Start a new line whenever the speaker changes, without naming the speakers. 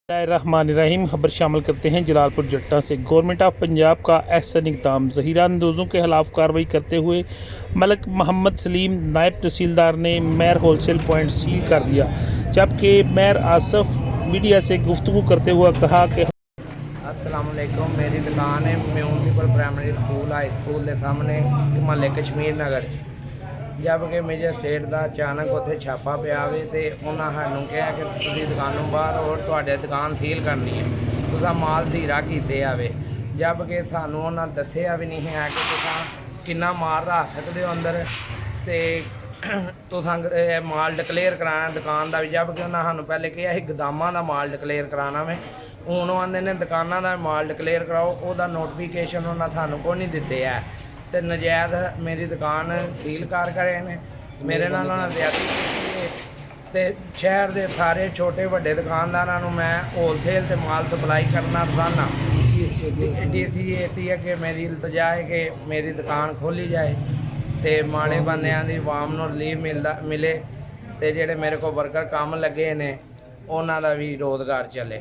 रहीम खबर शामिल करते हैं जलालपुर जट्टा से। गवर्नमेंट ऑफ पंजाब का ऐसा इक़दाम, जहीरा अंदोज़ों के खिलाफ कार्रवाई करते हुए मलक मोहम्मद सलीम नायब तहसीलदार ने मैर होलसेल पॉइंट सील कर दिया, जबकि मैर आसफ मीडिया से गुफ्तगू करते हुए कहा कि
अस्सलाम वालेकुम। मेरी दुकान है municipal primary school high school के सामने महल्ले कश्मीर नगर। जबकि मैजिस्ट्रेट का अचानक उत्थे छापा पिया वे ते उन्हां सानूं कहा कि तुसीं दुकानों बाहर और तुहाडे दुकान सील करनी है, तुसां माल धीरा कीते आवे। जबकि सानूं उन्हां दस्सिया भी नहीं है कि तुसां किन्ना माल रख सकदे हो अंदर ते तुसां माल डिकलेयर कराना दुकान का भी। जबकि उन्हां सानूं पहले कहा कि गोदामां दा माल डिकलेयर कराना वे, हुण ओह आंदे ने दुकानां दा माल डिकलेयर कराओ। ओहदा नोटिफिकेशन उन्हां सानूं कोई नहीं दित्ते है ते नजायज़ मेरी दुकान सील कर गए ने। मेरे नाल उन्हां ज़्यादती कीती है ते शहर के सारे छोटे वड्डे दुकानदारां नूं मैं होलसेल ते माल सप्लाई करना चाहना। DC अगे मेरी इल्तजा है कि मेरी दुकान खोली जाए तो माड़े बंदियां दी आवाम नूं रिलीफ मिले ते जिहड़े मेरे को वर्कर काम लगे ने उन्हां दा भी रोज़गार चले।